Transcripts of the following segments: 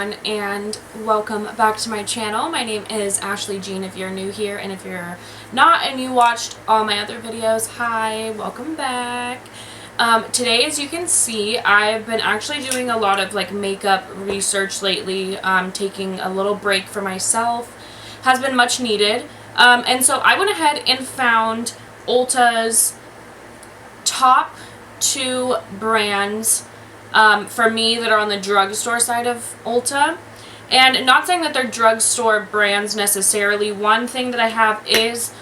everyone, and welcome back to my channel. My name is Ashley Jean if you're new here, and if you're not and you watched all my other videos, hi, welcome back. Today, as you can see, I've been actually doing a lot of like makeup research lately, taking a little break for myself. Has been much needed. And so I went ahead and found Ulta's top 2 brands for me that are on the drugstore side of Ulta. And not saying that they're drugstore brands necessarily. One thing that I have is,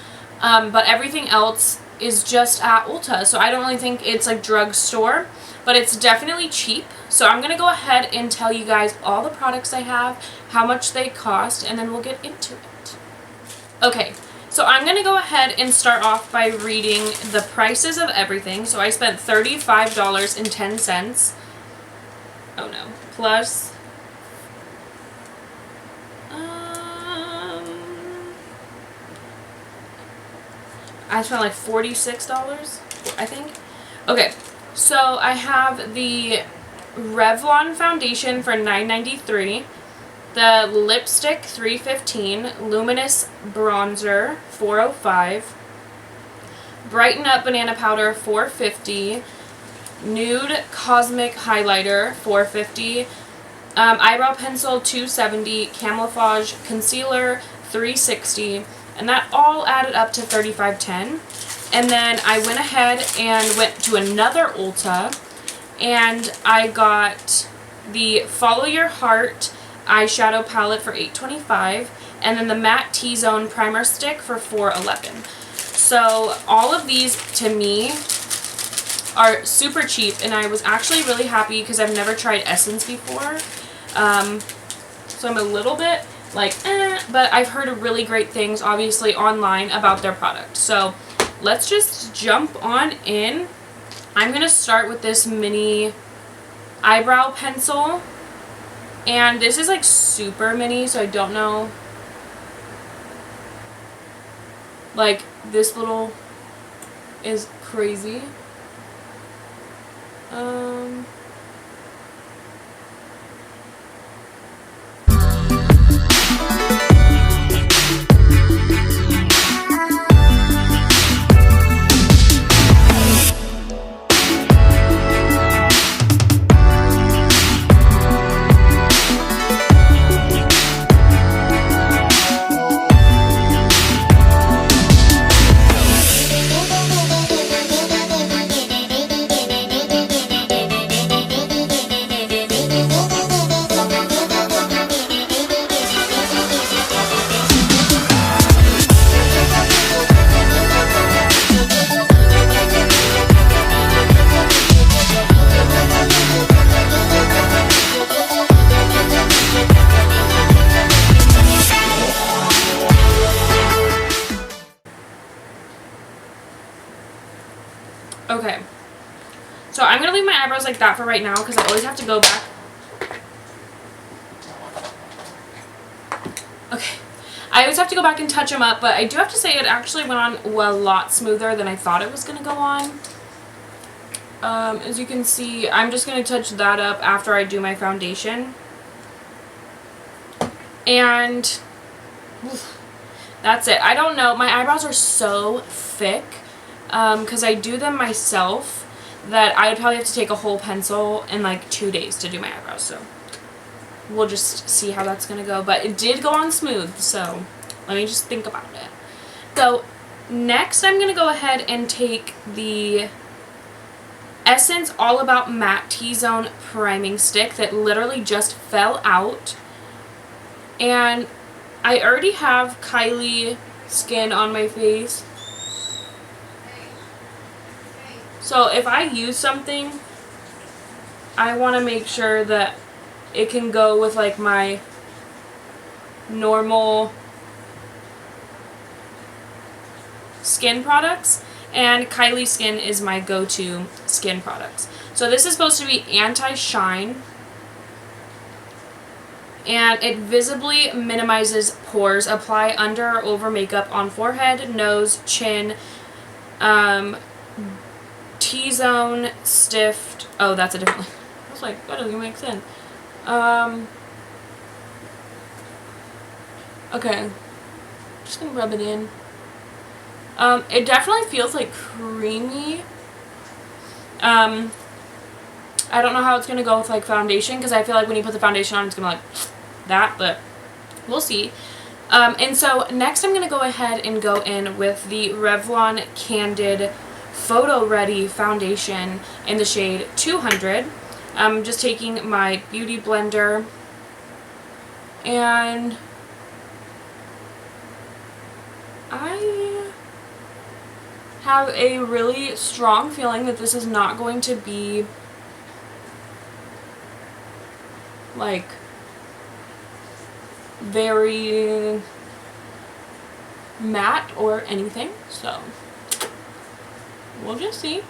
but everything else is just at Ulta. So I don't really think it's like drugstore, but it's definitely cheap. So I'm going to go ahead and tell you guys all the products I have, how much they cost, and then we'll get into it. Okay. So I'm going to go ahead and start off by reading the prices of everything. So I spent $35.10. Oh no. Plus I spent like $46, I think. Okay. So I have the Revlon foundation for $9.93. The lipstick, $3.15. Luminous bronzer, $4.05. Brighten Up banana powder, $4.50. Nude cosmic highlighter, $4.50. Eyebrow pencil, $2.70. Camouflage concealer, $3.60. And that all added up to $35.10. And then I went ahead and went to another Ulta, and I got the Follow Your Heart eyeshadow palette for $8.25, and then the matte T-Zone primer stick for $4.11. So all of these to me are super cheap, and I was actually really happy because I've never tried Essence before. So I'm a little bit like, but I've heard really great things, obviously, online about their product. So let's just jump on in. I'm going to start with this mini eyebrow pencil. And this is like super mini, so I don't know. Like, this little is crazy. Okay, so I'm going to leave my eyebrows like that for right now because I always have to go back. Okay, I always have to go back and touch them up, but I do have to say it actually went on a lot smoother than I thought it was going to go on. As you can see, I'm just going to touch that up after I do my foundation. And that's it. I don't know. My eyebrows are so thick. Because I do them myself, that I would probably have to take a whole pencil in like 2 days to do my eyebrows, so we'll just see how that's going to go. But it did go on smooth, so let me just think about it. So next I'm going to go ahead and take the Essence All About Matte T-Zone priming stick that literally just fell out, and I already have Kylie skin on my face. So if I use something, I want to make sure that it can go with like my normal skin products, and Kylie Skin is my go-to skin products. So this is supposed to be anti-shine, and it visibly minimizes pores. Apply under or over makeup on forehead, nose, chin, Okay. Just gonna rub it in. It definitely feels like creamy. I don't know how it's gonna go with like foundation, because I feel like when you put the foundation on, it's gonna like that, but we'll see. And so next I'm gonna go ahead and go in with the Revlon Candid Photo Ready Foundation in the shade 200. I'm just taking my beauty blender and I have a really strong feeling that this is not going to be like very matte or anything, so we'll just see.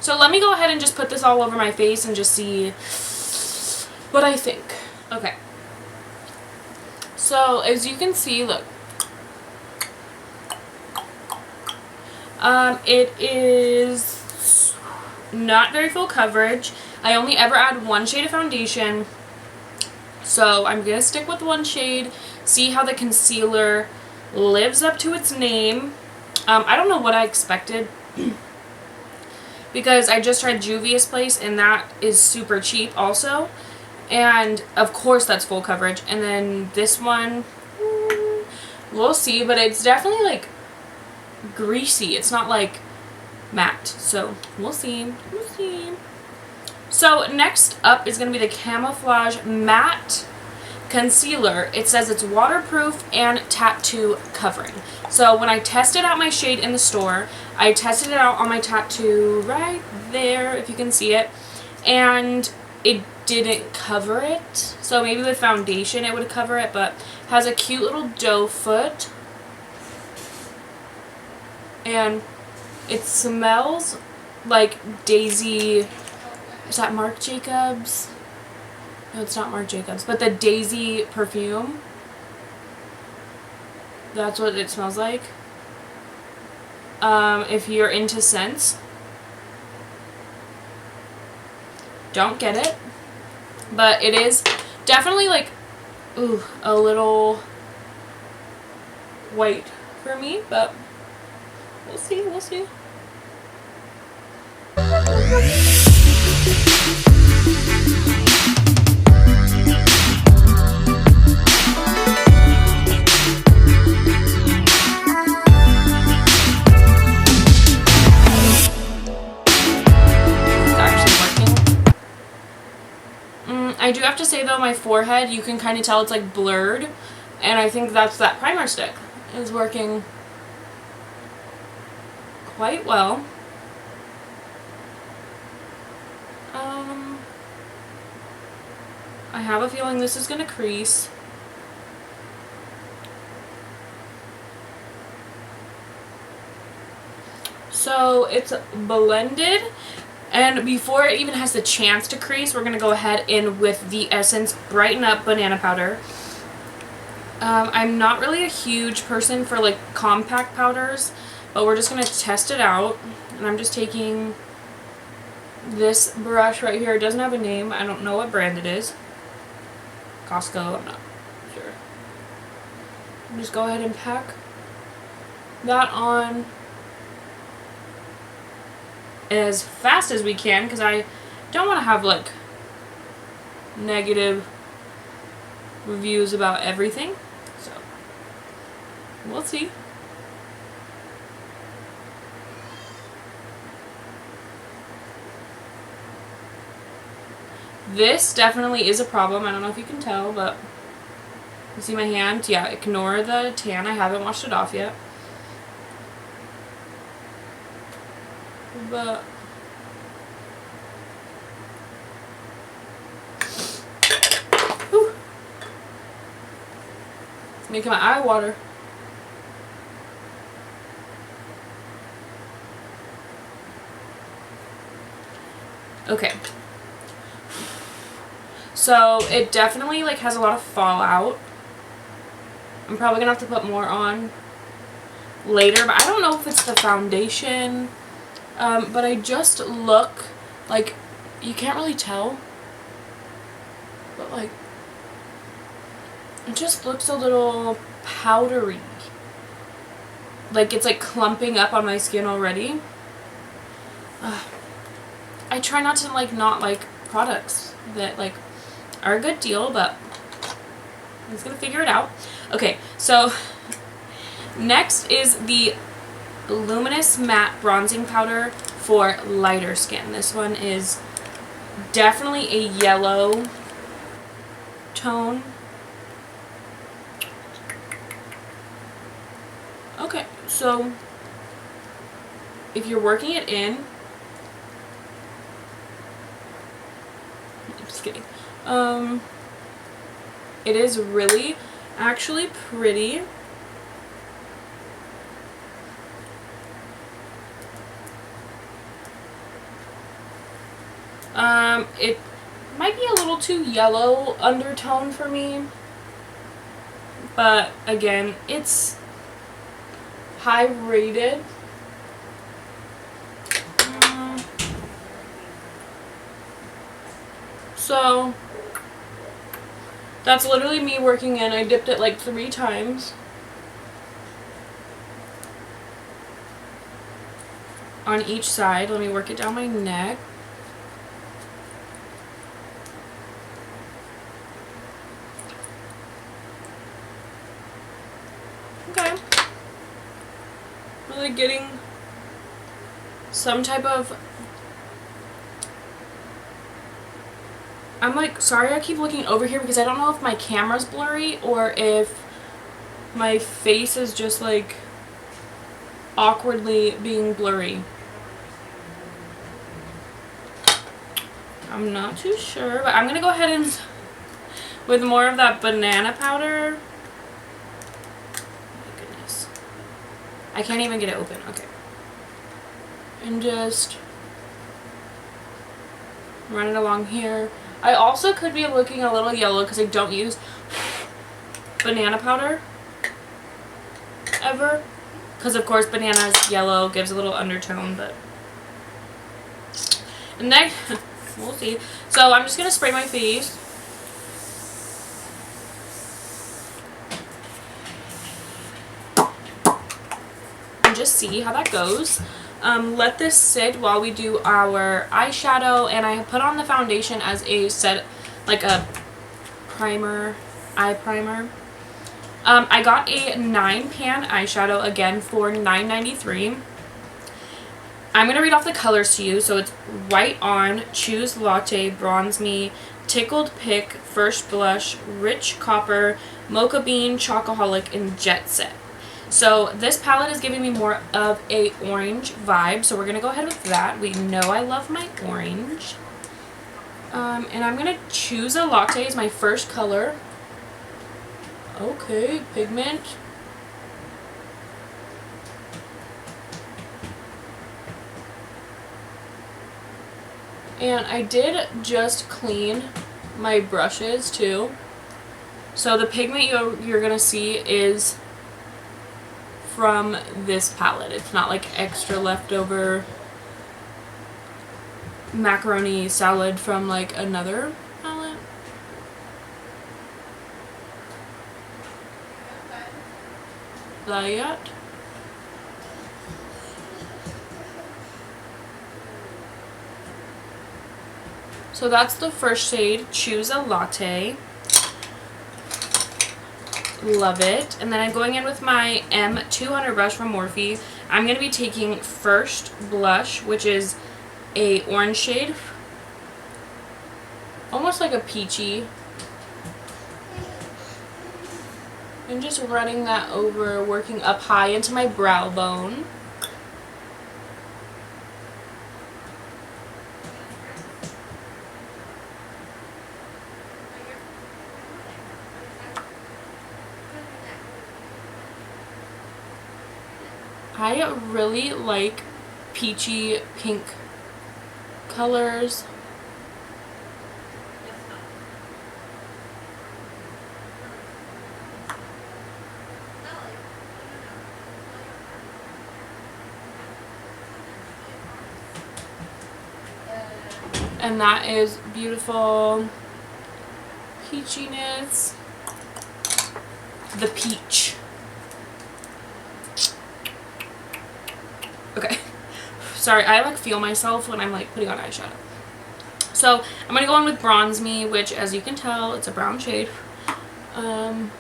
So let me go ahead and just put this all over my face and just see what I think. Okay. So as you can see, look. It is not very full coverage. I only ever add one shade of foundation. So I'm going to stick with one shade, see how the concealer lives up to its name. I don't know what I expected because I just tried Juvia's Place and that is super cheap also. And of course that's full coverage. And then this one, we'll see, but it's definitely like greasy. It's not like matte. So we'll see. We'll see. So next up is going to be the Camouflage Matte Concealer. It says it's waterproof and tattoo covering. So when I tested out my shade in the store, I tested it out on my tattoo right there, if you can see it, and it didn't cover it. So maybe with foundation it would cover it, but has a cute little doe foot. And it smells like Daisy. Is that Marc Jacobs? No, it's not Marc Jacobs, but the Daisy perfume. That's what it smells like. If you're into scents, don't get it. But it is definitely like, ooh, a little white for me, but we'll see, we'll see. I do have to say though, my forehead, you can kind of tell it's like blurred, and I think that's that primer stick is working quite well. I have a feeling this is going to crease. So it's blended, and before it even has the chance to crease, we're going to go ahead in with the Essence Brighten Up Banana Powder. I'm not really a huge person for like compact powders, but we're just going to test it out. And I'm just taking this brush right here. It doesn't have a name. I don't know what brand it is. Costco, I'm not sure. Just go ahead and pack that on as fast as we can, because I don't want to have like negative reviews about everything. So we'll see. This definitely is a problem. I don't know if you can tell, but you see my hand? Yeah, ignore the tan. I haven't washed it off yet. But whew, it's making my eye water. Okay. So it definitely like has a lot of fallout. I'm probably gonna have to put more on later, but I don't know if it's the foundation. But I just look like, you can't really tell, but like It just looks a little powdery. Like it's like clumping up on my skin already. I try not to not like products that like are a good deal, but I'm just gonna figure it out. Okay, so next is the Luminous Matte Bronzing Powder for lighter skin. This one is definitely a yellow tone. Okay, so if you're working it in, I'm just kidding. It is really actually pretty. It might be a little too yellow undertone for me, but again, it's high rated. So that's literally me working in. I dipped it like 3 times on each side. Let me work it down my neck. Okay. Really getting some type of... I'm like, sorry I keep looking over here because I don't know if my camera's blurry or if my face is just like awkwardly being blurry. I'm not too sure, but I'm gonna go ahead and with more of that banana powder. Oh my goodness. I can't even get it open. Okay. And just run it along here. I also could be looking a little yellow because I don't use banana powder ever. Because of course banana is yellow, gives a little undertone, but... And then, we'll see. So I'm just going to spray my face. And just see how that goes. Let this sit while we do our eyeshadow, and I put on the foundation as a set, like a primer, eye primer. I got a 9-pan eyeshadow again for $9.93. I'm going to read off the colors to you. So it's White On, Choose Latte, Bronze Me, Tickled Pick, First Blush, Rich Copper, Mocha Bean, Chocoholic, and Jet Set. So this palette is giving me more of a orange vibe, so we're going to go ahead with that. We know I love my orange. And I'm going to choose a latte as my first color. Okay, pigment. And I did just clean my brushes too. So the pigment you're going to see is from this palette. It's not like extra leftover macaroni salad from like another palette. That. So that's the first shade, Choose a Latte. Love it. And then I'm going in with my M200 brush from Morphe. I'm going to be taking First Blush, which is a orange shade. Almost like a peachy. And just running that over, working up high into my brow bone. I really like peachy pink colors. And that is beautiful peachiness. the peach. Okay. Sorry, I like feel myself when I'm like putting on eyeshadow. So I'm going to go in with Bronze Me, which as you can tell, it's a brown shade. And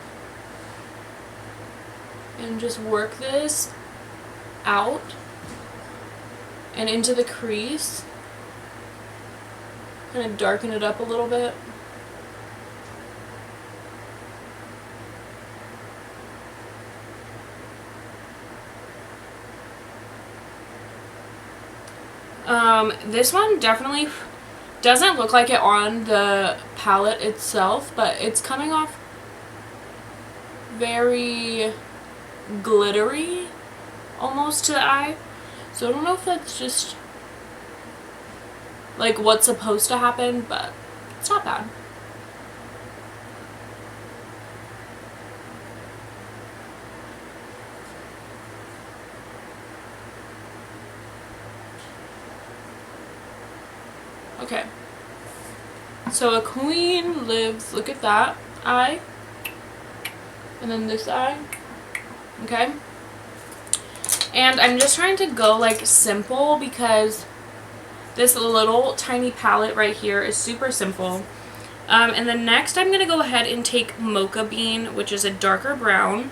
just work this out and into the crease. Kind of darken it up a little bit. This one definitely doesn't look like it on the palette itself, but it's coming off very glittery almost to the eye. So I don't know if that's just like what's supposed to happen, but it's not bad. Okay, so a queen lives, look at that eye, and then this eye, okay? And I'm just trying to go like simple because this little tiny palette right here is super simple. And then next I'm going to go ahead and take Mocha Bean, which is a darker brown,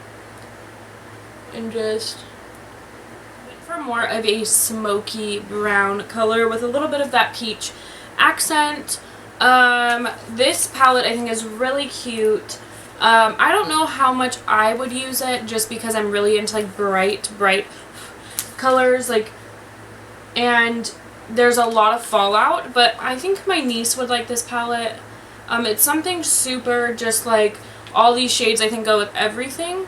and just for more of a smoky brown color with a little bit of that peach accent. This palette I think is really cute. I don't know how much I would use it just because I'm really into like bright colors, like, and there's a lot of fallout, but I think my niece would like this palette. It's something super just like all these shades I think go with everything,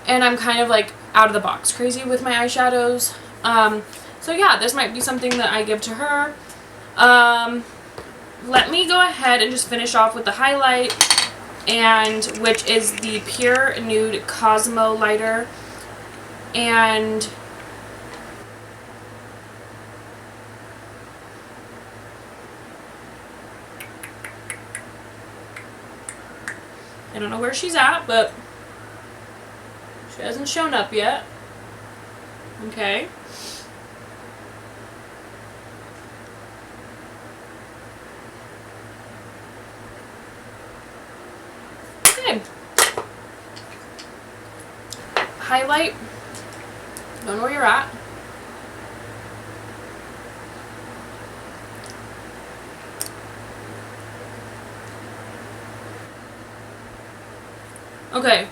and I'm kind of like out of the box crazy with my eyeshadows. So yeah, this might be something that I give to her. Let me go ahead and just finish off with the highlight, and which is the Pure Nude Cosmo Lighter. And I don't know where she's at, but she hasn't shown up yet. Okay. Okay. Highlight. Don't know where you're at. Okay.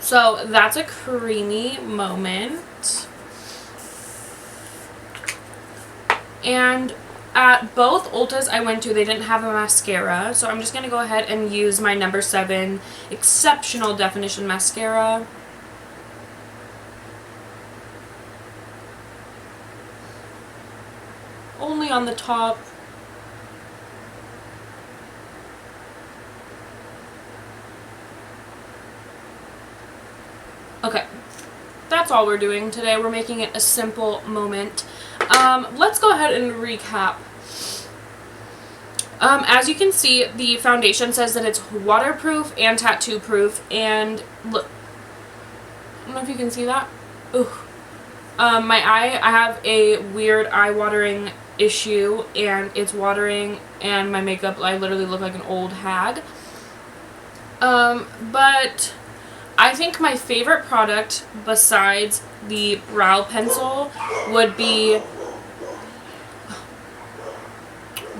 So that's a creamy moment. And at both Ultas I went to, they didn't have a mascara, so I'm just going to go ahead and use my number 7 Exceptional Definition Mascara. Only on the top. Okay, that's all we're doing today. We're making it a simple moment. Let's go ahead and recap. As you can see, the foundation says that it's waterproof and tattoo proof, and look, I don't know if you can see that. Ooh. My eye, I have a weird eye watering issue, and it's watering, and my makeup, I literally look like an old hag. But I think my favorite product besides the brow pencil would be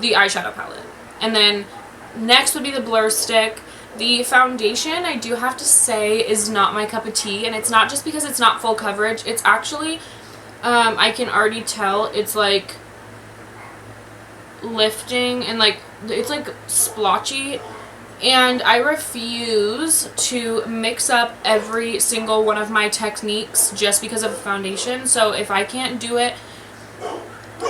the eyeshadow palette. And then next would be the blur stick. The foundation, I do have to say, is not my cup of tea. And it's not just because it's not full coverage. It's actually, I can already tell it's like lifting and like, it's like splotchy. And I refuse to mix up every single one of my techniques just because of the foundation. So if I can't do it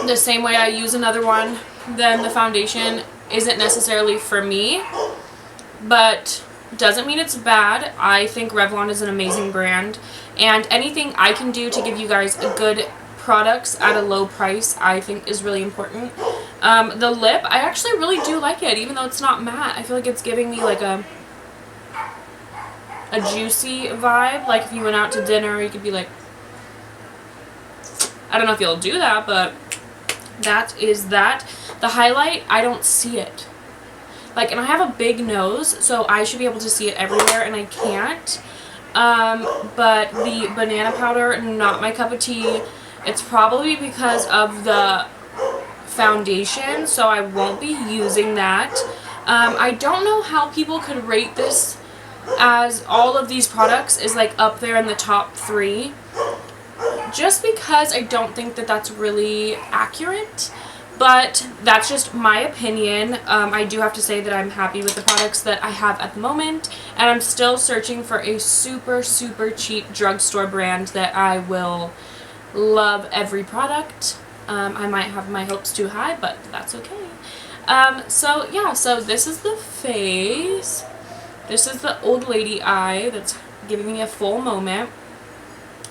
the same way I use another one, then the foundation isn't necessarily for me. But doesn't mean it's bad. I think Revlon is an amazing brand. And anything I can do to give you guys good products at a low price, I think is really important. The lip, I actually really do like it, even though it's not matte. I feel like it's giving me like a juicy vibe. Like if you went out to dinner, you could be like, I don't know if you'll do that, but that is that. The highlight, I don't see it. Like, and I have a big nose, so I should be able to see it everywhere, and I can't. But the banana powder, not my cup of tea. It's probably because of the foundation, so I won't be using that. I don't know how people could rate this, as all of these products is like up there in the top 3, just because I don't think that that's really accurate. But that's just my opinion. I do have to say that I'm happy with the products that I have at the moment, and I'm still searching for a super, super cheap drugstore brand that I will love every product. I might have my hopes too high, but that's okay. So yeah, so this is the face. This is the old lady eye that's giving me a full moment.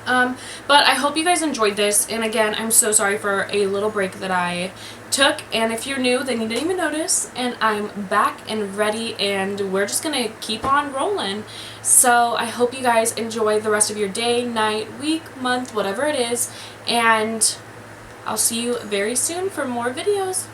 But I hope you guys enjoyed this, and again, I'm so sorry for a little break that I took, and if you're new, then you didn't even notice, and I'm back and ready, and we're just gonna keep on rolling. So I hope you guys enjoy the rest of your day, night, week, month, whatever it is, and I'll see you very soon for more videos.